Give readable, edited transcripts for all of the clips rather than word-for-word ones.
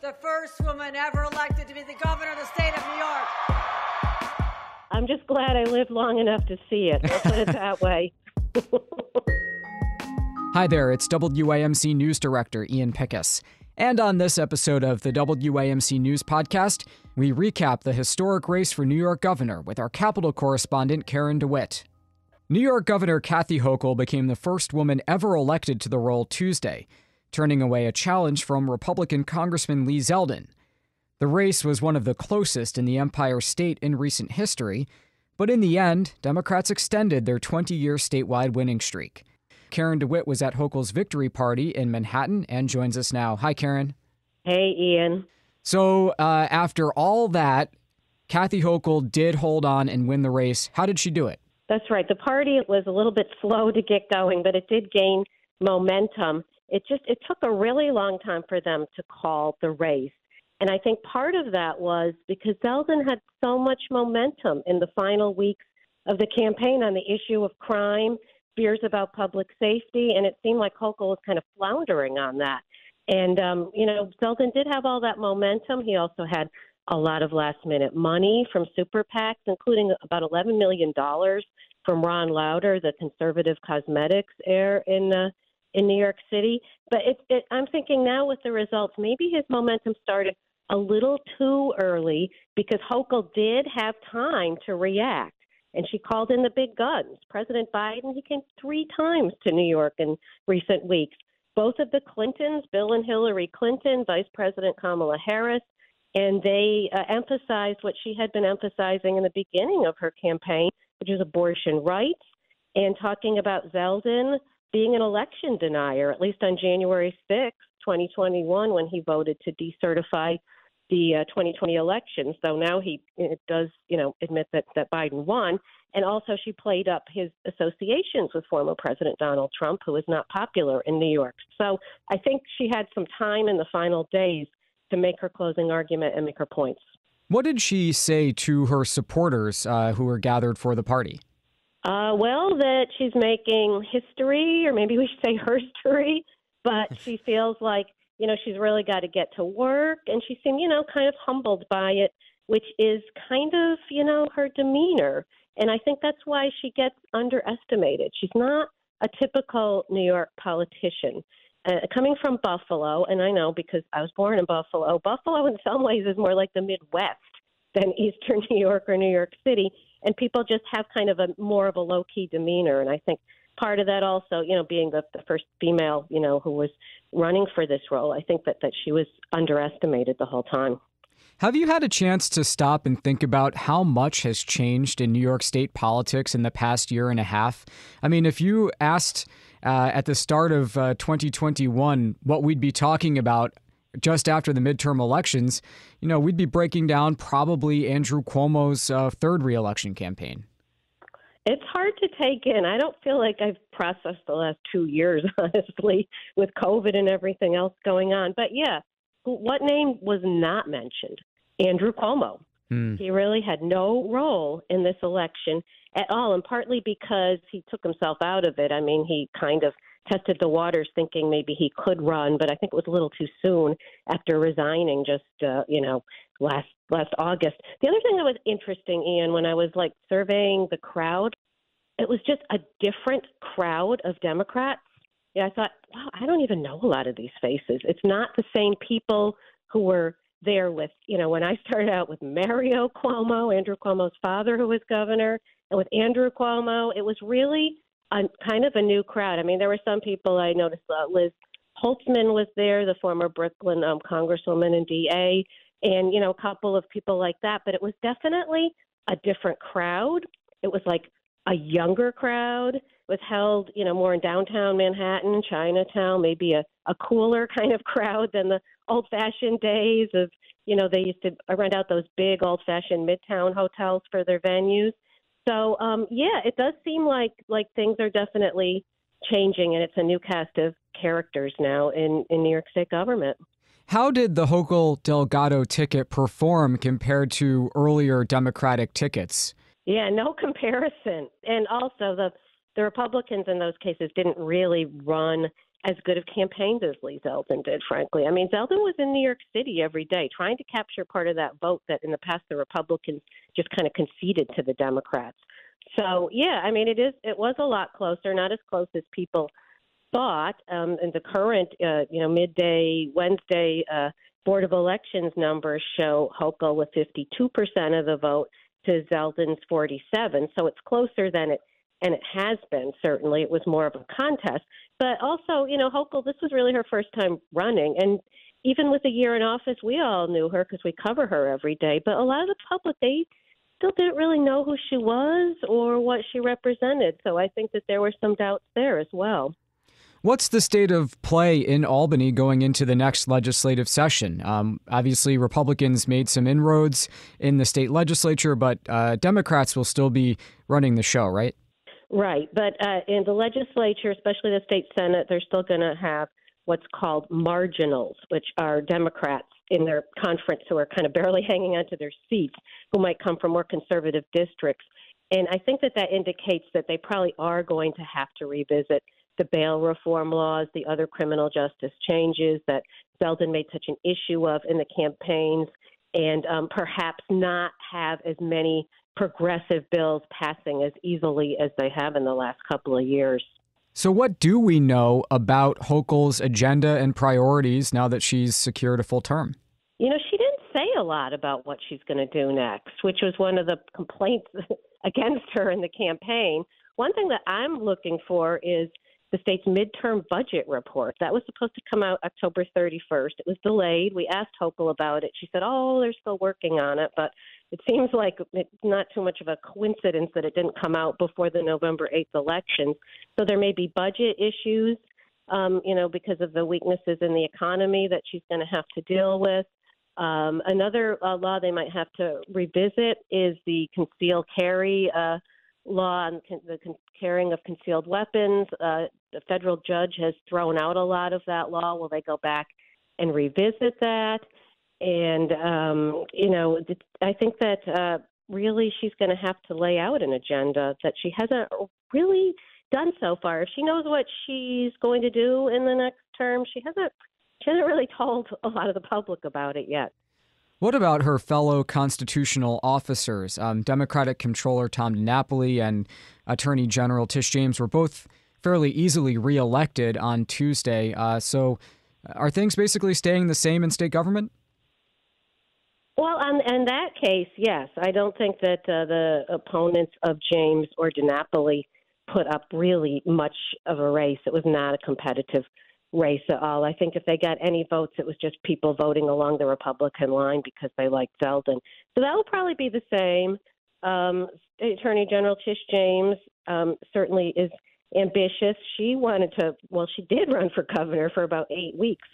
the first woman ever elected to be the governor of the state of New York. I'm just glad I lived long enough to see it. I'll put it that way. Hi there, it's WAMC News Director Ian Pickus. And on this episode of the WAMC News Podcast, we recap the historic race for New York Governor with our Capitol correspondent Karen DeWitt. New York Governor Kathy Hochul became the first woman ever elected to the role Tuesday, turning away a challenge from Republican Congressman Lee Zeldin. The race was one of the closest in the Empire State in recent history, but in the end, Democrats extended their 20-year statewide winning streak. Karen DeWitt was at Hochul's victory party in Manhattan and joins us now. Hi, Karen. Hey, Ian. So after all that, Kathy Hochul did hold on and win the race. How did she do it? That's right. The party was a little bit slow to get going, but it did gain momentum. It took a really long time for them to call the race. And I think part of that was because Zeldin had so much momentum in the final weeks of the campaign on the issue of crime, fears about public safety, and it seemed like Hochul was kind of floundering on that. And, Zeldin did have all that momentum. He also had a lot of last-minute money from super PACs, including about $11 million from Ron Lauder, the conservative cosmetics heir in New York City. But I'm thinking now with the results, maybe his momentum started a little too early because Hochul did have time to react. And she called in the big guns. President Biden, he came 3 times to New York in recent weeks. Both of the Clintons, Bill and Hillary Clinton, Vice President Kamala Harris, and they emphasized what she had been emphasizing in the beginning of her campaign, which is abortion rights, and talking about Zeldin being an election denier, at least on January 6, 2021, when he voted to decertify the 2020 elections, though now he does, admit that Biden won. And also she played up his associations with former President Donald Trump, who is not popular in New York. So I think she had some time in the final days to make her closing argument and make her points. What did she say to her supporters who were gathered for the party? That she's making history, or maybe we should say herstory, but she feels like, she's really got to get to work, and she seemed, kind of humbled by it, which is kind of, her demeanor. And I think that's why she gets underestimated. She's not a typical New York politician. Coming from Buffalo, and I know because I was born in Buffalo, Buffalo in some ways is more like the Midwest than Eastern New York or New York City, and people just have kind of more of a low-key demeanor. And I think part of that also, being the first female, who was running for this role, I think that she was underestimated the whole time. Have you had a chance to stop and think about how much has changed in New York State politics in the past year and a half? I mean, if you asked at the start of 2021 what we'd be talking about just after the midterm elections, we'd be breaking down probably Andrew Cuomo's third reelection campaign. It's hard to take in. I don't feel like I've processed the last 2 years, honestly, with COVID and everything else going on. But yeah, what name was not mentioned? Andrew Cuomo. He really had no role in this election at all, and partly because he took himself out of it. I mean, he kind of tested the waters thinking maybe he could run, but I think it was a little too soon after resigning just, last August. The other thing that was interesting, Ian, when I was surveying the crowd, it was just a different crowd of Democrats. Yeah, I thought, wow, I don't even know a lot of these faces. It's not the same people who were there with, when I started out with Mario Cuomo, Andrew Cuomo's father, who was governor, and with Andrew Cuomo, it was really kind of a new crowd. I mean, there were some people I noticed. Liz Holtzman was there, the former Brooklyn congresswoman and DA, and, a couple of people like that. But it was definitely a different crowd. It was like a younger crowd. It was held, more in downtown Manhattan, Chinatown, maybe a cooler kind of crowd than the old-fashioned days of, they used to rent out those big old-fashioned midtown hotels for their venues. So, it does seem like things are definitely changing, and it's a new cast of characters now in New York State government. How did the Hochul-Delgado ticket perform compared to earlier Democratic tickets? Yeah, no comparison. And also the Republicans in those cases didn't really run as good of campaigns as Lee Zeldin did, frankly. I mean, Zeldin was in New York City every day trying to capture part of that vote that in the past the Republicans just kind of conceded to the Democrats. So, yeah, I mean, it was a lot closer, not as close as people thought. And the current, midday Wednesday Board of Elections numbers show Hochul with 52% of the vote to Zeldin's 47%. So it's closer than it has been, certainly. It was more of a contest. But also, Hochul, this was really her first time running. And even with a year in office, we all knew her because we cover her every day. But a lot of the public, they still didn't really know who she was or what she represented. So I think that there were some doubts there as well. What's the state of play in Albany going into the next legislative session? Obviously, Republicans made some inroads in the state legislature, but Democrats will still be running the show, right? Right. But in the legislature, especially the state Senate, they're still going to have what's called marginals, which are Democrats in their conference who are kind of barely hanging onto their seats, who might come from more conservative districts. And I think that indicates that they probably are going to have to revisit the bail reform laws, the other criminal justice changes that Zeldin made such an issue of in the campaigns, and perhaps not have as many progressive bills passing as easily as they have in the last couple of years. So what do we know about Hochul's agenda and priorities now that she's secured a full term? She didn't say a lot about what she's going to do next, which was one of the complaints against her in the campaign. One thing that I'm looking for is the state's midterm budget report. That was supposed to come out October 31st. It was delayed. We asked Hochul about it. She said, they're still working on it. But it seems like it's not too much of a coincidence that it didn't come out before the November 8th elections. So there may be budget issues, because of the weaknesses in the economy that she's going to have to deal with. Another law they might have to revisit is the concealed carry law on the carrying of concealed weapons. The federal judge has thrown out a lot of that law. Will they go back and revisit that? And, I think that really she's going to have to lay out an agenda that she hasn't really done so far. If she knows what she's going to do in the next term, she hasn't really told a lot of the public about it yet. What about her fellow constitutional officers? Democratic Comptroller Tom DiNapoli and Attorney General Tish James were both fairly easily reelected on Tuesday. So are things basically staying the same in state government? Well, in that case, yes. I don't think that the opponents of James or DiNapoli put up really much of a race. It was not a competitive race at all. I think if they got any votes, it was just people voting along the Republican line because they liked Zeldin. So that will probably be the same. Attorney General Tish James certainly is ambitious. She did run for governor for about 8 weeks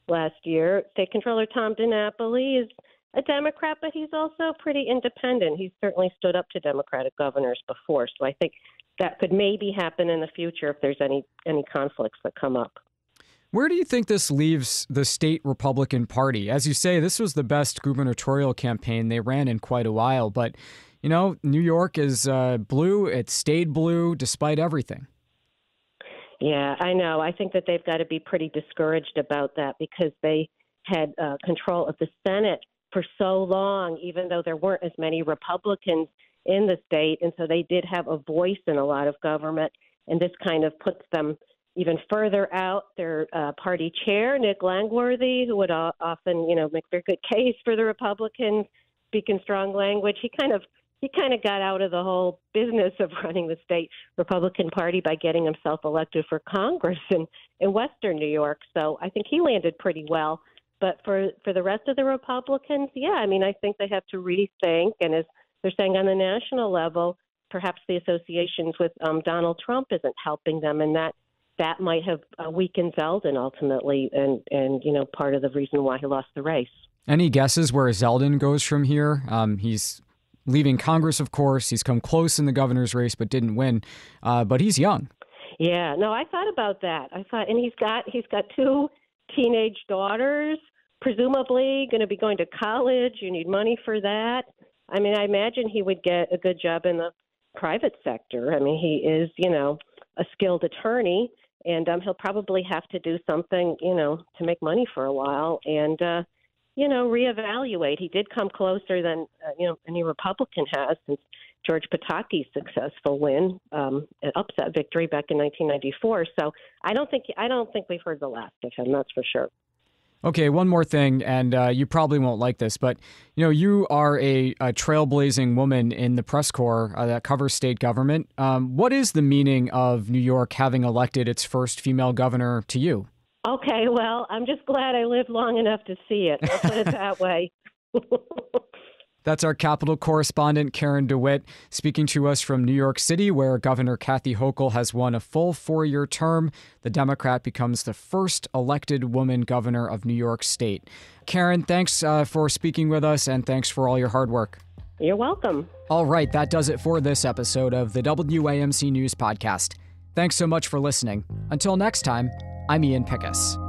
last year. State Controller Tom DiNapoli is a Democrat, but he's also pretty independent. He's certainly stood up to Democratic governors before. So I think that could maybe happen in the future if there's any conflicts that come up. Where do you think this leaves the state Republican Party? As you say, this was the best gubernatorial campaign they ran in quite a while. But, New York is blue. It stayed blue despite everything. Yeah, I know. I think that they've got to be pretty discouraged about that because they had control of the Senate for so long, even though there weren't as many Republicans in the state. And so they did have a voice in a lot of government. And this kind of puts them even further out. Their party chair, Nick Langworthy, who would often, make a very good case for the Republicans, speaking strong language. He kind of got out of the whole business of running the state Republican Party by getting himself elected for Congress in Western New York. So I think he landed pretty well. But for the rest of the Republicans, I think they have to rethink. And as they're saying on the national level, perhaps the associations with Donald Trump isn't helping them, and that might have weakened Zeldin ultimately, and part of the reason why he lost the race. Any guesses where Zeldin goes from here? He's leaving Congress, of course. He's come close in the governor's race, but didn't win. But he's young. Yeah, no, I thought about that. And he's got 2 teenage daughters, presumably going to be going to college. You need money for that. I imagine he would get a good job in the private sector. He is, a skilled attorney. And he'll probably have to do something, to make money for a while and, reevaluate. He did come closer than, any Republican has since George Pataki's successful win, an upset victory back in 1994. So I don't think we've heard the last of him. That's for sure. Okay, one more thing, and you probably won't like this, but you are a trailblazing woman in the press corps that covers state government. What is the meaning of New York having elected its first female governor to you? Okay, well, I'm just glad I lived long enough to see it. I'll put it that way. That's our Capitol correspondent, Karen DeWitt, speaking to us from New York City, where Governor Kathy Hochul has won a full 4-year term. The Democrat becomes the first elected woman governor of New York State. Karen, thanks for speaking with us, and thanks for all your hard work. You're welcome. All right, that does it for this episode of the WAMC News Podcast. Thanks so much for listening. Until next time, I'm Ian Pickus.